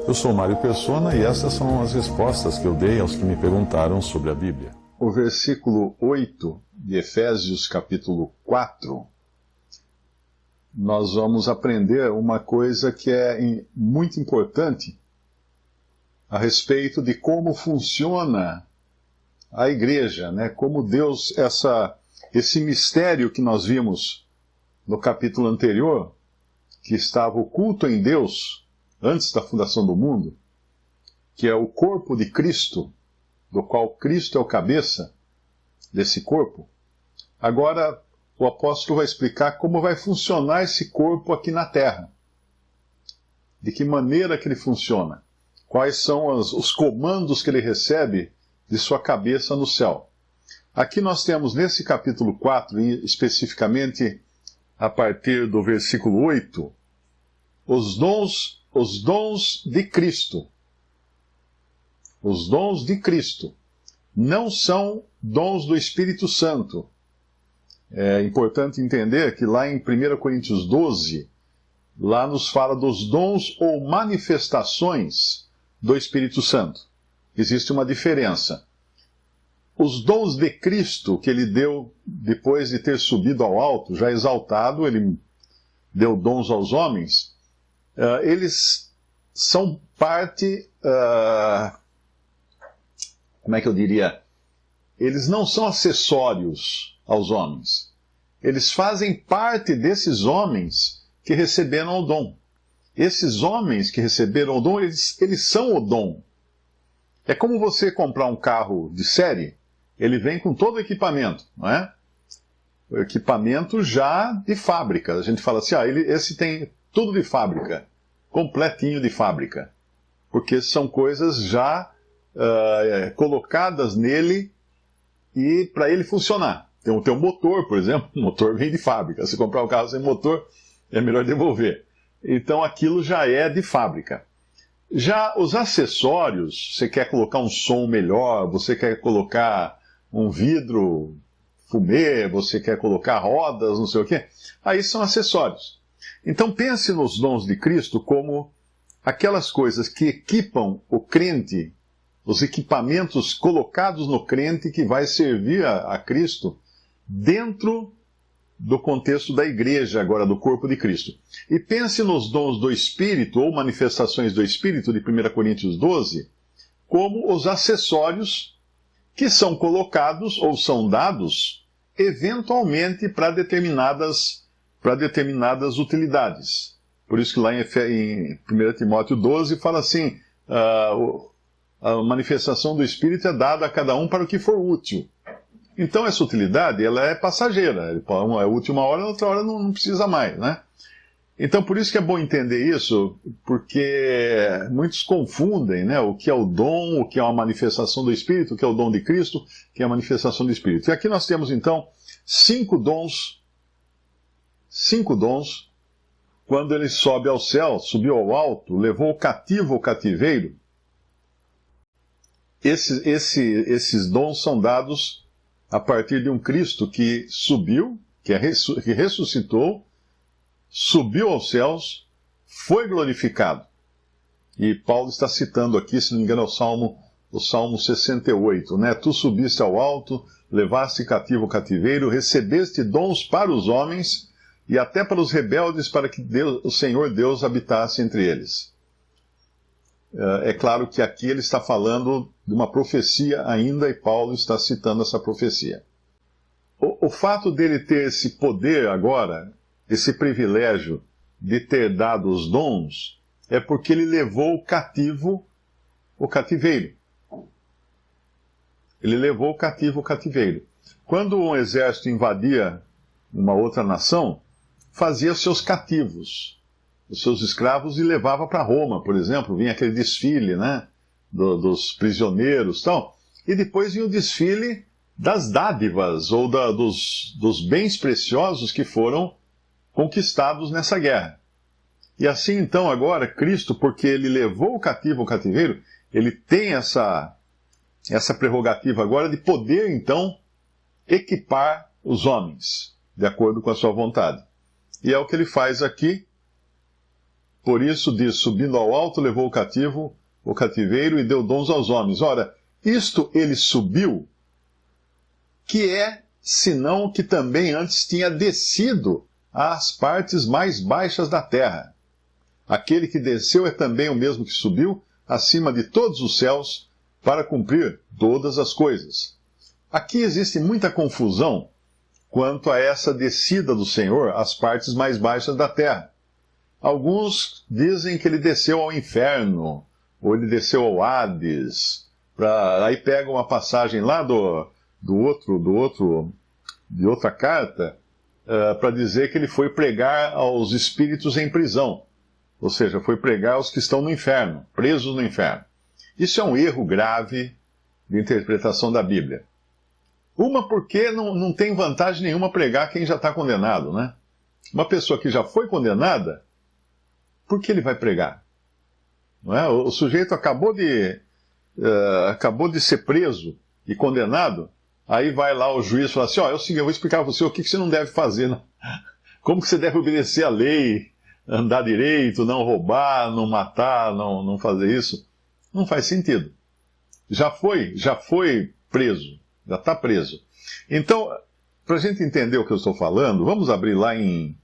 Eu sou Mário Persona e essas são as respostas que eu dei aos que me perguntaram sobre a Bíblia. O versículo 8 de Efésios capítulo 4, nós vamos aprender uma coisa que é muito importante a respeito de como funciona a igreja, né? Como Deus, esse mistério que nós vimos no capítulo anterior, que estava oculto em Deus antes da fundação do mundo, que é o corpo de Cristo, do qual Cristo é o cabeça desse corpo. Agora o apóstolo vai explicar como vai funcionar esse corpo aqui na terra. De que maneira que ele funciona. Quais são os comandos que ele recebe de sua cabeça no céu. Aqui nós temos nesse capítulo 4, e especificamente a partir do versículo 8, os dons de Cristo. Os dons de Cristo não são dons do Espírito Santo. É importante entender que lá em 1 Coríntios 12, lá nos fala dos dons ou manifestações do Espírito Santo. Existe uma diferença. Os dons de Cristo que ele deu depois de ter subido ao alto, já exaltado, ele deu dons aos homens, eles são parte, como é que eu diria? Eles não são acessórios aos homens. Eles fazem parte desses homens que receberam o dom. Esses homens que receberam o dom, eles são o dom. É como você comprar um carro de série, ele vem com todo o equipamento, não é? O equipamento já de fábrica. A gente fala assim, esse tem tudo de fábrica, completinho de fábrica. Porque são coisas já colocadas nele e para ele funcionar. Tem um motor, por exemplo, o motor vem de fábrica. Se comprar um carro sem motor, é melhor devolver. Então aquilo já é de fábrica. Já os acessórios, você quer colocar um som melhor, você quer colocar um vidro fumê, você quer colocar rodas, não sei o quê, aí são acessórios. Então pense nos dons de Cristo como aquelas coisas que equipam o crente, os equipamentos colocados no crente que vai servir a Cristo dentro do contexto da igreja, agora do corpo de Cristo. E pense nos dons do Espírito, ou manifestações do Espírito, de 1 Coríntios 12, como os acessórios que são colocados ou são dados eventualmente para determinadas utilidades. Por isso que lá em 1 Timóteo 12 fala assim, a manifestação do Espírito é dada a cada um para o que for útil. Então essa utilidade, ela é passageira. É útil uma hora, outra hora não precisa mais, né? Então por isso que é bom entender isso, porque muitos confundem, né, o que é o dom, o que é uma manifestação do Espírito, o que é o dom de Cristo, o que é a manifestação do Espírito. E aqui nós temos então 5 dons, quando ele sobe ao céu, subiu ao alto, levou o cativo ao cativeiro. Esses dons são dados a partir de um Cristo que subiu, que ressuscitou, subiu aos céus, foi glorificado. E Paulo está citando aqui, se não me engano, o Salmo 68, né? Tu subiste ao alto, levaste cativo o cativeiro, recebeste dons para os homens e até para os rebeldes, para que o Senhor Deus habitasse entre eles. É claro que aqui ele está falando de uma profecia ainda, e Paulo está citando essa profecia. O fato dele ter esse poder agora, esse privilégio de ter dado os dons, é porque ele levou o cativeiro. Ele levou o cativo o cativeiro. Quando um exército invadia uma outra nação, fazia seus cativos, os seus escravos, e levava para Roma, por exemplo. Vinha aquele desfile, né, dos prisioneiros e tal. E depois vinha o desfile das dádivas, ou dos bens preciosos que foram conquistados nessa guerra. E assim, então, agora, Cristo, porque ele levou o cativo ao cativeiro, ele tem essa prerrogativa agora de poder, então, equipar os homens, de acordo com a sua vontade. E é o que ele faz aqui, Por isso diz, subindo ao alto, levou o cativeiro e deu dons aos homens. Ora, isto ele subiu, que é, senão que também antes tinha descido às partes mais baixas da terra. Aquele que desceu é também o mesmo que subiu acima de todos os céus para cumprir todas as coisas. Aqui existe muita confusão quanto a essa descida do Senhor às partes mais baixas da terra. Alguns dizem que ele desceu ao inferno, ou ele desceu ao Hades. Aí pega uma passagem lá de outra carta, para dizer que ele foi pregar aos espíritos em prisão. Ou seja, foi pregar aos que estão no inferno, presos no inferno. Isso é um erro grave de interpretação da Bíblia. Uma, porque não tem vantagem nenhuma pregar quem já está condenado, né? Uma pessoa que já foi condenada, por que ele vai pregar? Não é? O sujeito acabou de ser preso e condenado, aí vai lá o juiz e fala assim, é o seguinte, eu vou explicar para você o que você não deve fazer, não? Como que você deve obedecer à lei, andar direito, não roubar, não matar, não fazer isso. Não faz sentido. Já foi preso, já está preso. Então, para a gente entender o que eu estou falando, vamos abrir lá em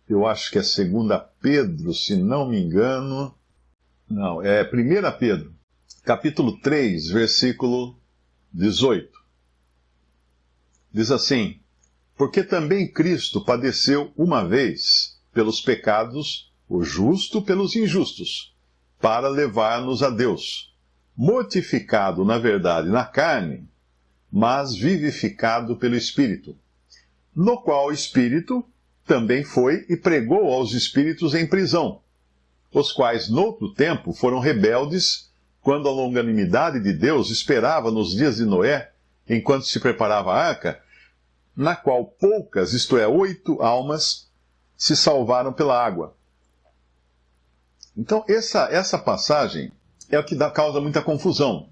eu acho que é 2 Pedro, se não me engano. Não, é 1 Pedro, capítulo 3, versículo 18. Diz assim, porque também Cristo padeceu uma vez pelos pecados, o justo pelos injustos, para levar-nos a Deus, mortificado, na verdade, na carne, mas vivificado pelo Espírito, no qual o Espírito também foi e pregou aos espíritos em prisão, os quais, noutro tempo, foram rebeldes, quando a longanimidade de Deus esperava nos dias de Noé, enquanto se preparava a arca, na qual poucas, isto é, 8 almas, se salvaram pela água. Então, essa passagem é o que causa muita confusão,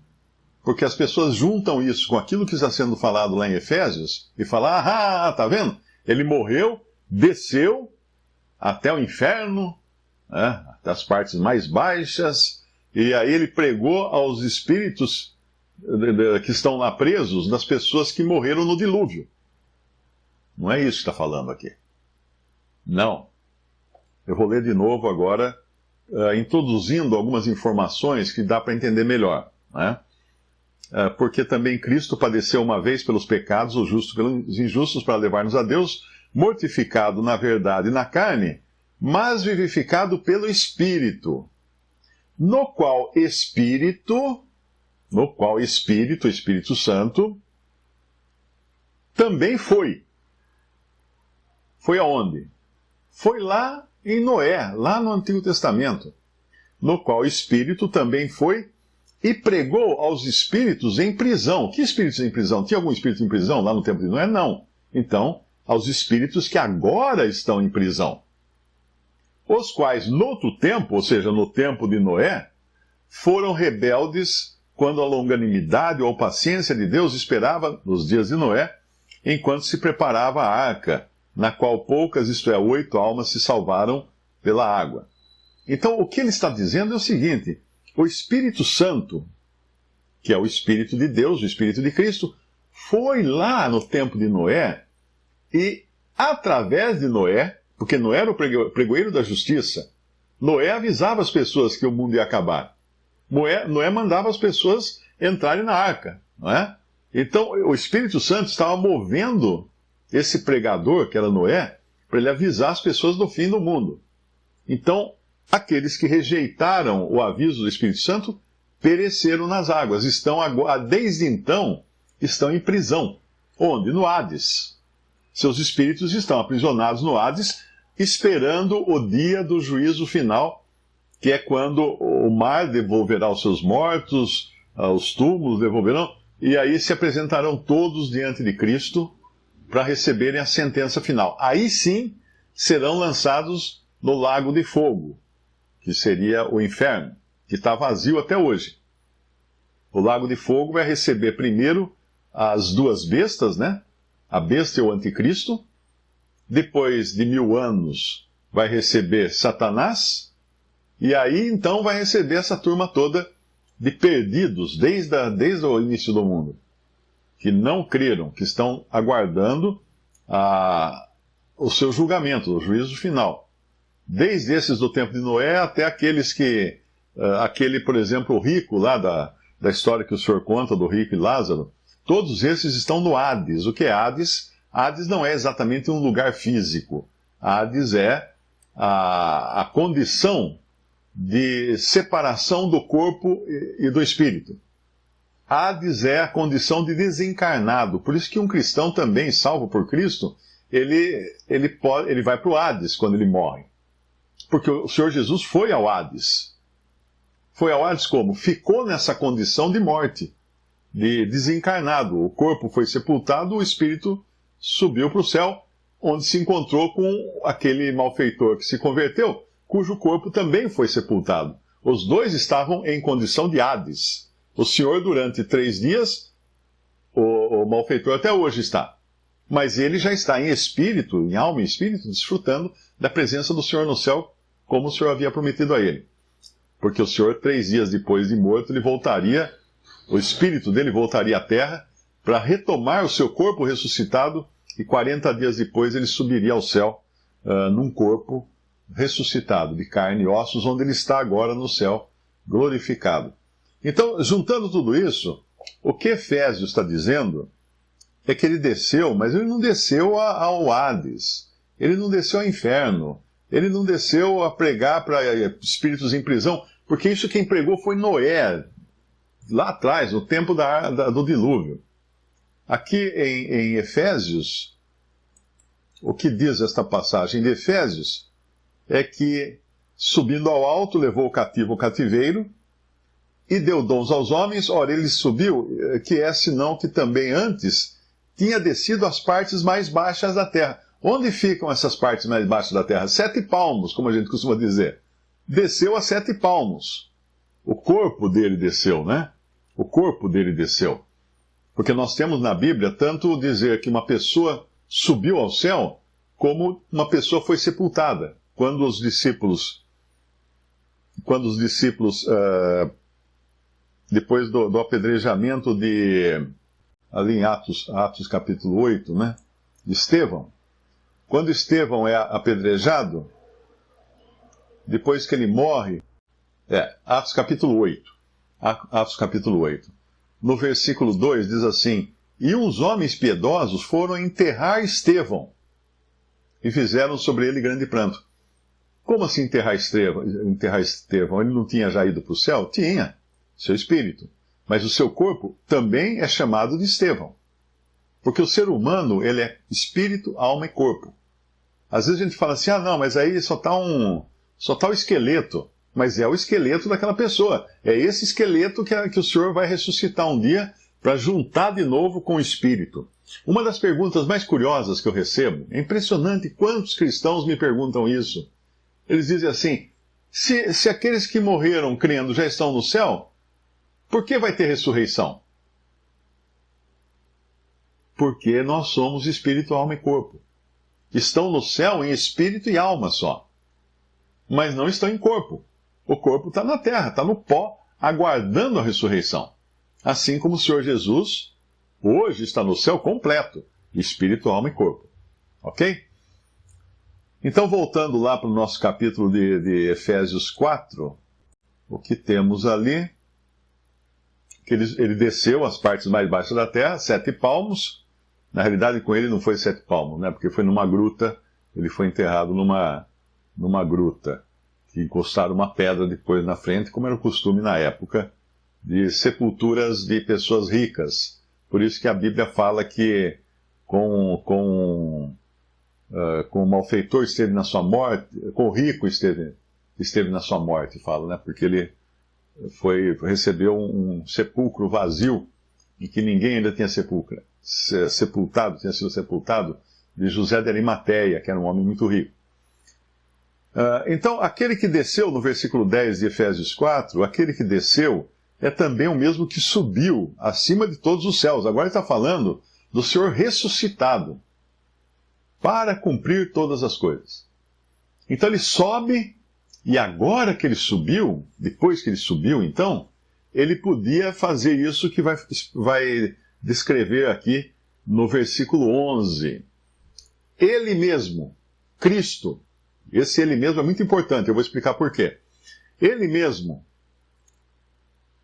porque as pessoas juntam isso com aquilo que está sendo falado lá em Efésios, e falam, tá vendo? Ele morreu, desceu até o inferno, né, até as partes mais baixas, e aí ele pregou aos espíritos que estão lá presos, das pessoas que morreram no dilúvio. Não é isso que está falando aqui. Não. Eu vou ler de novo agora, introduzindo algumas informações que dá para entender melhor, né? Porque também Cristo padeceu uma vez pelos pecados, o justo pelos injustos, para levar-nos a Deus, mortificado na verdade e na carne, mas vivificado pelo Espírito, no qual Espírito, o Espírito Santo, também foi. Foi aonde? Foi lá em Noé, lá no Antigo Testamento, no qual o Espírito também foi e pregou aos espíritos em prisão. Que espíritos em prisão? Tinha algum espírito em prisão lá no tempo de Noé? Não. Então, aos espíritos que agora estão em prisão, os quais, noutro tempo, ou seja, no tempo de Noé, foram rebeldes quando a longanimidade ou paciência de Deus esperava nos dias de Noé, enquanto se preparava a arca, na qual poucas, isto é, 8 almas se salvaram pela água. Então, o que ele está dizendo é o seguinte, o Espírito Santo, que é o Espírito de Deus, o Espírito de Cristo, foi lá no tempo de Noé, e através de Noé, porque Noé era o pregoeiro da justiça, Noé avisava as pessoas que o mundo ia acabar. Noé mandava as pessoas entrarem na arca, não é? Então, o Espírito Santo estava movendo esse pregador, que era Noé, para ele avisar as pessoas do fim do mundo. Então, aqueles que rejeitaram o aviso do Espírito Santo pereceram nas águas. Desde então, estão em prisão. Onde? No Hades. Seus espíritos estão aprisionados no Hades, esperando o dia do juízo final, que é quando o mar devolverá os seus mortos, os túmulos devolverão, e aí se apresentarão todos diante de Cristo para receberem a sentença final. Aí sim serão lançados no lago de fogo, que seria o inferno, que está vazio até hoje. O lago de fogo vai receber primeiro as 2 bestas, né? A besta e o anticristo. Depois de 1000 anos vai receber Satanás, e aí então vai receber essa turma toda de perdidos desde o início do mundo, que não creram, que estão aguardando o seu julgamento, o juízo final. Desde esses do tempo de Noé até aqueles que, aquele, por exemplo, o rico lá da história que o senhor conta, do rico e Lázaro, todos esses estão no Hades. O que é Hades? Hades não é exatamente um lugar físico. Hades é a condição de separação do corpo e do espírito. Hades é a condição de desencarnado. Por isso que um cristão também, salvo por Cristo, ele vai para o Hades quando ele morre. Porque o Senhor Jesus foi ao Hades. Foi ao Hades como? Ficou nessa condição de morte, de desencarnado. O corpo foi sepultado, o espírito subiu para o céu, onde se encontrou com aquele malfeitor que se converteu, cujo corpo também foi sepultado. Os dois estavam em condição de Hades. O Senhor durante 3 dias, o malfeitor até hoje está. Mas ele já está em espírito, em alma e espírito, desfrutando da presença do Senhor no céu, como o Senhor havia prometido a ele. Porque o Senhor, 3 dias depois de morto, ele voltaria, o espírito dele voltaria à terra, para retomar o seu corpo ressuscitado, e 40 dias depois ele subiria ao céu, num corpo ressuscitado, de carne e ossos, onde ele está agora no céu, glorificado. Então, juntando tudo isso, o que Efésios está dizendo é que ele desceu, mas ele não desceu ao Hades, ele não desceu ao inferno, ele não desceu a pregar para espíritos em prisão, porque isso quem pregou foi Noé, lá atrás, no tempo do dilúvio. Aqui em Efésios, o que diz esta passagem de Efésios é que, subindo ao alto, levou o cativo ao cativeiro e deu dons aos homens. Ora, ele subiu, que é senão que também antes tinha descido às partes mais baixas da terra. Onde ficam essas partes mais baixas da terra? 7 palmos, como a gente costuma dizer. Desceu a 7 palmos. O corpo dele desceu, né? O corpo dele desceu. Porque nós temos na Bíblia tanto dizer que uma pessoa subiu ao céu, como uma pessoa foi sepultada. Quando os discípulos depois do apedrejamento ali em Atos capítulo 8, né, de Estevão, quando Estevão é apedrejado, depois que ele morre, Atos capítulo 8, no versículo 2 diz assim: e uns homens piedosos foram enterrar Estevão, e fizeram sobre ele grande pranto. Como assim enterrar Estevão? Ele não tinha já ido para o céu? Tinha, seu espírito. Mas o seu corpo também é chamado de Estevão. Porque o ser humano, ele é espírito, alma e corpo. Às vezes a gente fala assim, não, mas aí só está o esqueleto. Mas é o esqueleto daquela pessoa. É esse esqueleto que o Senhor vai ressuscitar um dia para juntar de novo com o espírito. Uma das perguntas mais curiosas que eu recebo, é impressionante quantos cristãos me perguntam isso. Eles dizem assim, se aqueles que morreram crendo já estão no céu, por que vai ter ressurreição? Porque nós somos espírito, alma e corpo. Estão no céu em espírito e alma só. Mas não estão em corpo. O corpo está na terra, está no pó, aguardando a ressurreição. Assim como o Senhor Jesus hoje está no céu completo, espírito, alma e corpo. Ok? Então, voltando lá para o nosso capítulo de Efésios 4, o que temos ali, que ele desceu às partes mais baixas da terra, 7 palmos. Na realidade, com ele não foi 7 palmos, né? Porque foi numa gruta, ele foi enterrado numa gruta, que encostaram uma pedra depois na frente, como era o costume na época de sepulturas de pessoas ricas. Por isso que a Bíblia fala que com o malfeitor esteve na sua morte, com o rico esteve na sua morte, fala, né? Porque ele recebeu um sepulcro vazio, em que ninguém ainda tinha tinha sido sepultado, de José de Arimateia, que era um homem muito rico. Então, aquele que desceu, no versículo 10 de Efésios 4, aquele que desceu é também o mesmo que subiu acima de todos os céus. Agora ele está falando do Senhor ressuscitado, para cumprir todas as coisas. Então ele sobe, e agora que ele subiu, depois que ele subiu, então, ele podia fazer isso que vai descrever aqui no versículo 11. Ele mesmo, Cristo, esse ele mesmo é muito importante, eu vou explicar por quê. Ele mesmo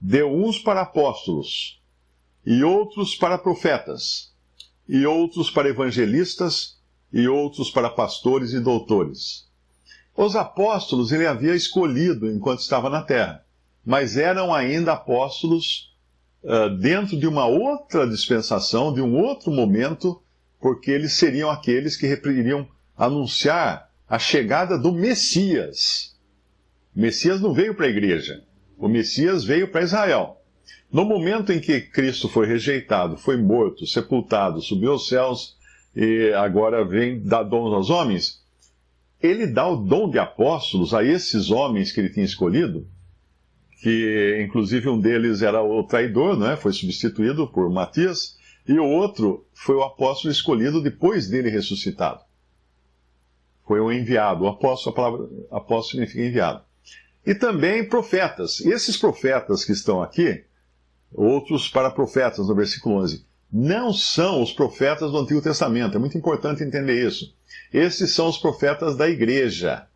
deu uns para apóstolos, e outros para profetas, e outros para evangelistas, e outros para pastores e doutores. Os apóstolos ele havia escolhido enquanto estava na terra, mas eram ainda apóstolos dentro de uma outra dispensação, de um outro momento, porque eles seriam aqueles que iriam anunciar a chegada do Messias. O Messias não veio para a igreja, o Messias veio para Israel. No momento em que Cristo foi rejeitado, foi morto, sepultado, subiu aos céus e agora vem dar dons aos homens, ele dá o dom de apóstolos a esses homens que ele tinha escolhido, que inclusive um deles era o traidor, não é? Foi substituído por Matias, e o outro foi o apóstolo escolhido depois dele ressuscitado. Foi o enviado. O apóstolo, a palavra apóstolo significa enviado. E também profetas. Esses profetas que estão aqui, outros para profetas, no versículo 11, não são os profetas do Antigo Testamento. É muito importante entender isso. Esses são os profetas da igreja.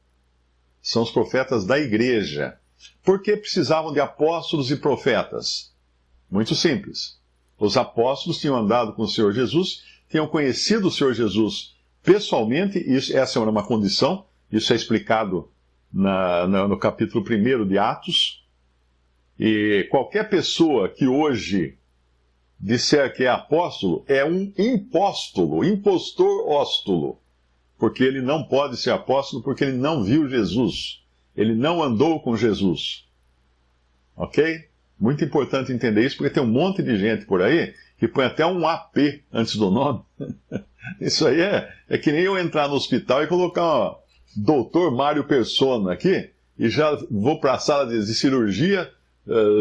São os profetas da igreja. Por que precisavam de apóstolos e profetas? Muito simples. Os apóstolos tinham andado com o Senhor Jesus, tinham conhecido o Senhor Jesus pessoalmente, essa era uma condição, isso é explicado no capítulo 1 de Atos. E qualquer pessoa que hoje disser que é apóstolo é um impóstolo, impostor-óstolo, porque ele não pode ser apóstolo porque ele não viu Jesus, ele não andou com Jesus. Ok? Muito importante entender isso, porque tem um monte de gente por aí que põe até um AP antes do nome. Isso aí é que nem eu entrar no hospital e colocar, ó, Dr. Mário Persona aqui, e já vou para a sala de cirurgia,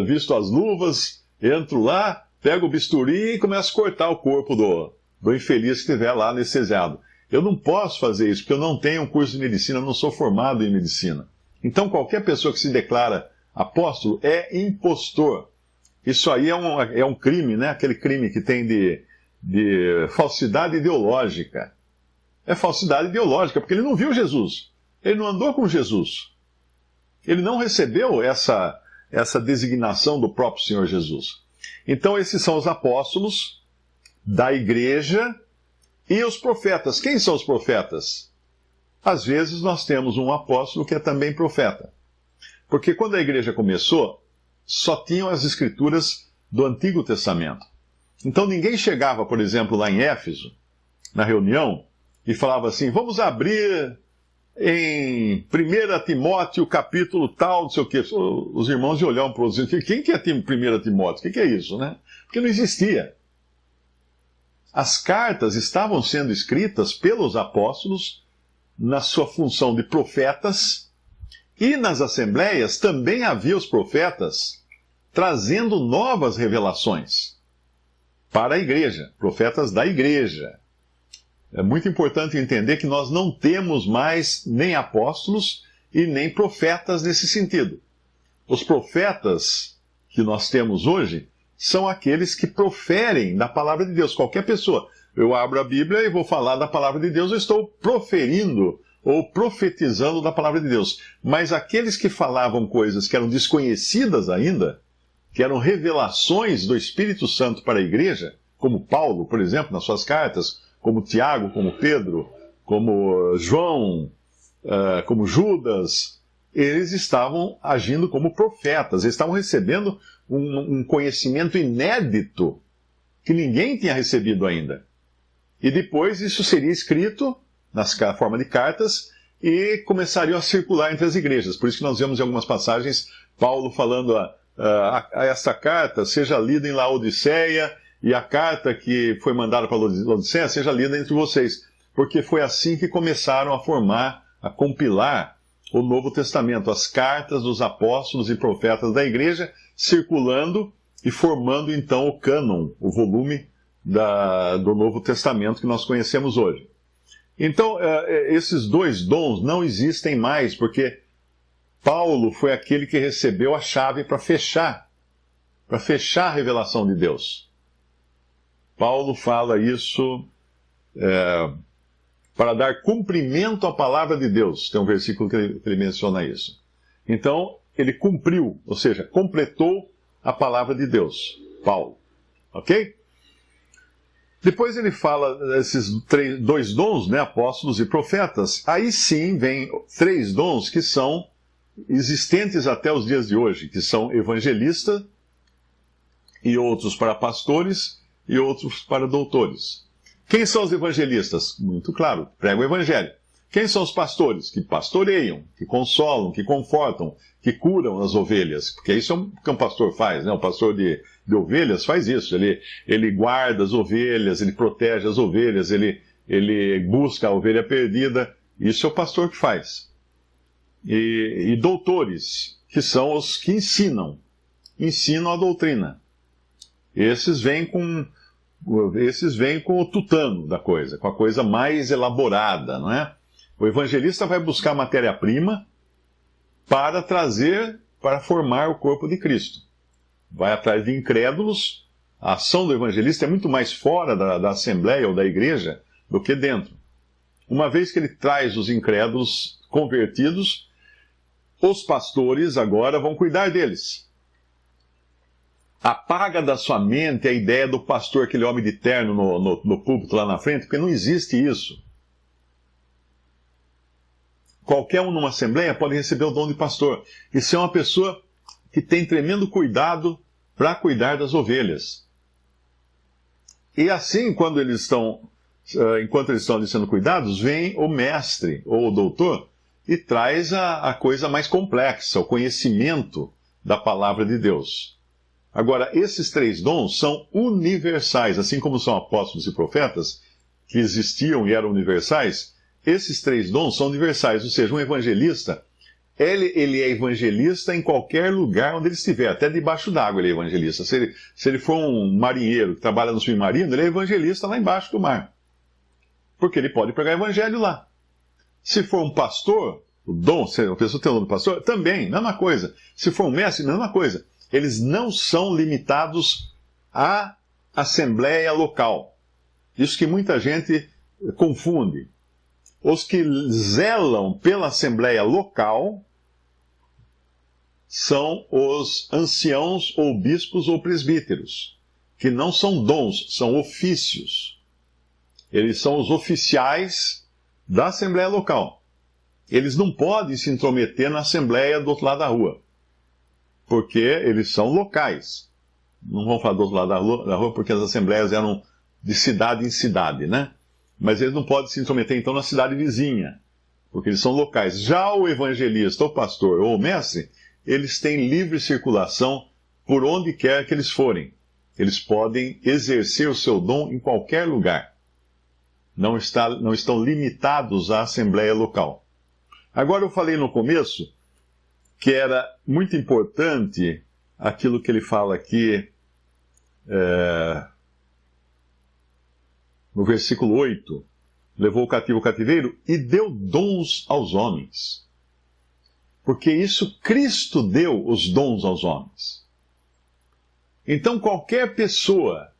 visto as luvas, entro lá, pego o bisturi e começo a cortar o corpo do infeliz que estiver lá anestesiado. Eu não posso fazer isso, porque eu não tenho um curso de medicina, eu não sou formado em medicina. Então qualquer pessoa que se declara apóstolo é impostor. Isso aí é um crime, né? Aquele crime que tem de falsidade ideológica. É falsidade ideológica, porque ele não viu Jesus. Ele não andou com Jesus. Ele não recebeu essa designação do próprio Senhor Jesus. Então esses são os apóstolos da igreja e os profetas. Quem são os profetas? Às vezes nós temos um apóstolo que é também profeta. Porque quando a igreja começou, só tinham as escrituras do Antigo Testamento. Então ninguém chegava, por exemplo, lá em Éfeso, na reunião, e falava assim, vamos abrir em 1 Timóteo, capítulo tal, não sei o quê. Os irmãos iam olhar um para o outro e diziam, quem que é 1 Timóteo? O que é isso, né? Porque não existia. As cartas estavam sendo escritas pelos apóstolos na sua função de profetas, e nas assembleias também havia os profetas trazendo novas revelações para a igreja, profetas da igreja. É muito importante entender que nós não temos mais nem apóstolos e nem profetas nesse sentido. Os profetas que nós temos hoje são aqueles que proferem da palavra de Deus. Qualquer pessoa, eu abro a Bíblia e vou falar da palavra de Deus, eu estou proferindo ou profetizando da palavra de Deus. Mas aqueles que falavam coisas que eram desconhecidas ainda, que eram revelações do Espírito Santo para a igreja, como Paulo, por exemplo, nas suas cartas, como Tiago, como Pedro, como João, como Judas, eles estavam agindo como profetas, eles estavam recebendo um conhecimento inédito que ninguém tinha recebido ainda. E depois isso seria escrito na forma de cartas e começariam a circular entre as igrejas. Por isso que nós vemos em algumas passagens Paulo falando essa carta seja lida em Laodiceia e a carta que foi mandada para Laodiceia seja lida entre vocês. Porque foi assim que começaram a formar, a compilar o Novo Testamento, as cartas dos apóstolos e profetas da igreja, circulando e formando então o cânon, o volume do Novo Testamento que nós conhecemos hoje. Então, esses dois dons não existem mais, porque Paulo foi aquele que recebeu a chave para fechar a revelação de Deus. Paulo fala isso para dar cumprimento à palavra de Deus. Tem um versículo que ele menciona isso. Então, ele cumpriu, ou seja, completou a palavra de Deus, Paulo. Ok? Depois ele fala desses dois dons, né, apóstolos e profetas. Aí sim vem 3 dons que são existentes até os dias de hoje, que são evangelista, e outros para pastores, e outros para doutores. Quem são os evangelistas? Muito claro, pregam o evangelho. Quem são os pastores? Que pastoreiam, que consolam, que confortam, que curam as ovelhas. Porque isso é o que um pastor faz, né? O pastor de ovelhas faz isso. Ele guarda as ovelhas, ele protege as ovelhas, ele busca a ovelha perdida. Isso é o pastor que faz. E doutores, que são os que ensinam a doutrina. Esses vêm com o tutano da coisa, com a coisa mais elaborada, não é? O evangelista vai buscar matéria-prima para trazer, para formar o corpo de Cristo. Vai atrás de incrédulos. A ação do evangelista é muito mais fora da assembleia ou da igreja do que dentro. Uma vez que ele traz os incrédulos convertidos, os pastores agora vão cuidar deles. Apaga da sua mente a ideia do pastor, aquele homem de terno no púlpito lá na frente, porque não existe isso. Qualquer um numa assembleia pode receber o dom de pastor. Isso é uma pessoa que tem tremendo cuidado para cuidar das ovelhas. E assim, enquanto eles estão ali sendo cuidados, vem o mestre ou o doutor e traz a coisa mais complexa, o conhecimento da palavra de Deus. Agora, esses 3 dons são universais, assim como são apóstolos e profetas, que existiam e eram universais. Esses 3 dons são universais, ou seja, um evangelista, ele é evangelista em qualquer lugar onde ele estiver, até debaixo d'água ele é evangelista. Se ele for um marinheiro que trabalha no submarino, ele é evangelista lá embaixo do mar, porque ele pode pregar evangelho lá. Se for um pastor, o dom, se a pessoa tem o dom de pastor, também, mesma coisa. Se for um mestre, mesma coisa. Eles não são limitados à assembleia local. Isso que muita gente confunde. Os que zelam pela assembleia local são os anciãos ou bispos ou presbíteros, que não são dons, são ofícios. Eles são os oficiais da assembleia local. Eles não podem se intrometer na assembleia do outro lado da rua, porque eles são locais. Não vamos falar do outro lado da rua, porque as assembleias eram de cidade em cidade, né? Mas eles não podem se intrometer, então, na cidade vizinha, porque eles são locais. Já o evangelista, o pastor ou o mestre, eles têm livre circulação por onde quer que eles forem. Eles podem exercer o seu dom em qualquer lugar. Não estão limitados à assembleia local. Agora, eu falei no começo que era muito importante aquilo que ele fala aqui no versículo 8, levou o cativo o cativeiro e deu dons aos homens. Porque isso, Cristo deu os dons aos homens. Então, qualquer pessoa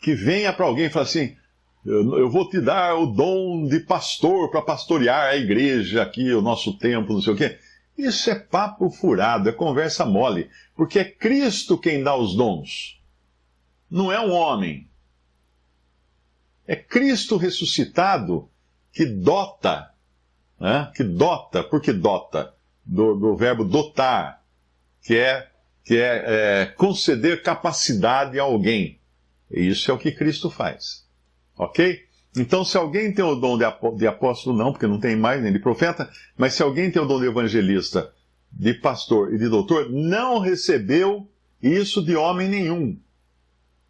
que venha para alguém e fale assim, eu vou te dar o dom de pastor para pastorear a igreja aqui, o nosso templo, não sei o quê. Isso é papo furado, é conversa mole, porque é Cristo quem dá os dons, não é um homem. É Cristo ressuscitado que dota, né? Porque dota, do verbo dotar, que é conceder capacidade a alguém. E isso é o que Cristo faz. Ok? Então, se alguém tem o dom de apóstolo, não, porque não tem mais, nem de profeta, mas se alguém tem o dom de evangelista, de pastor e de doutor, não recebeu isso de homem nenhum.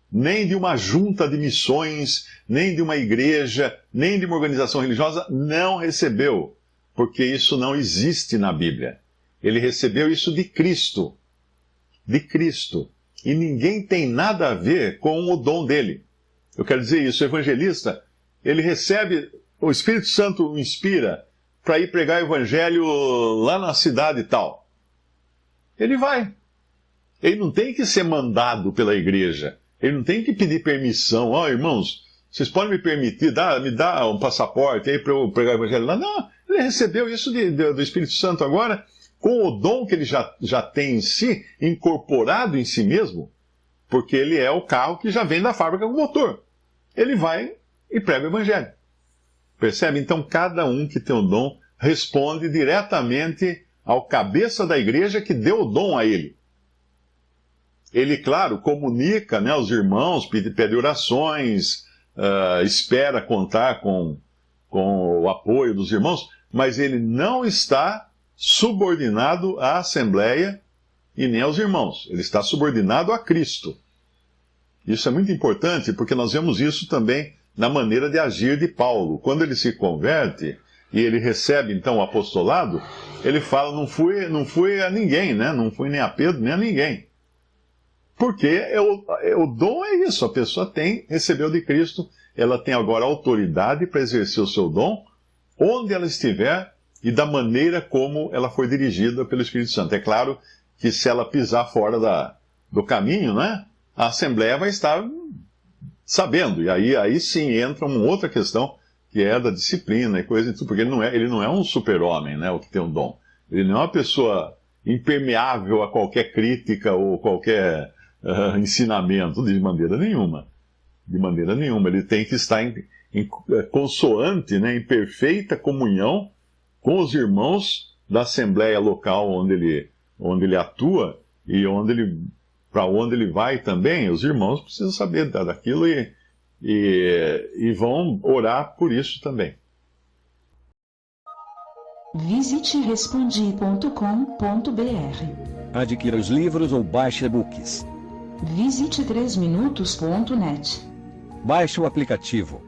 Nem de uma junta de missões, nem de uma igreja, nem de uma organização religiosa, não recebeu, porque isso não existe na Bíblia. Ele recebeu isso de Cristo. De Cristo. E ninguém tem nada a ver com o dom dele. Eu quero dizer isso, o evangelista, ele recebe o Espírito Santo o inspira para ir pregar o evangelho lá na cidade e tal. Ele vai. Ele não tem que ser mandado pela igreja. Ele não tem que pedir permissão. Ó, irmãos, vocês podem me permitir, me dá um passaporte aí para eu pregar o evangelho lá? Não, ele recebeu isso do Espírito Santo agora, com o dom que ele já tem em si, incorporado em si mesmo, porque ele é o carro que já vem da fábrica com motor. Ele vai e prega o evangelho. Percebe? Então, cada um que tem o dom responde diretamente ao cabeça da igreja que deu o dom a ele. Ele, claro, comunica, né, aos irmãos, pede orações, espera contar com o apoio dos irmãos, mas ele não está subordinado à Assembleia e nem aos irmãos. Ele está subordinado a Cristo. Isso é muito importante, porque nós vemos isso também na maneira de agir de Paulo. Quando ele se converte e ele recebe, então, o apostolado, ele fala, não fui a ninguém, né? Não fui nem a Pedro, nem a ninguém. Porque o dom é isso, a pessoa recebeu de Cristo, ela tem agora autoridade para exercer o seu dom, onde ela estiver e da maneira como ela foi dirigida pelo Espírito Santo. É claro que se ela pisar fora do caminho, né, a Assembleia vai estar sabendo, e aí sim entra uma outra questão, que é da disciplina e coisa e tudo, porque ele não é um super-homem, né, o que tem um dom. Ele não é uma pessoa impermeável a qualquer crítica ou qualquer ensinamento, de maneira nenhuma. De maneira nenhuma. Ele tem que estar em consoante, né, em perfeita comunhão com os irmãos da Assembleia local onde ele atua e para onde ele vai também. Os irmãos precisam saber daquilo e vão orar por isso também. Visite respondi.com.br. Adquira os livros ou baixe e-books. Visite 3minutos.net. Baixe o aplicativo.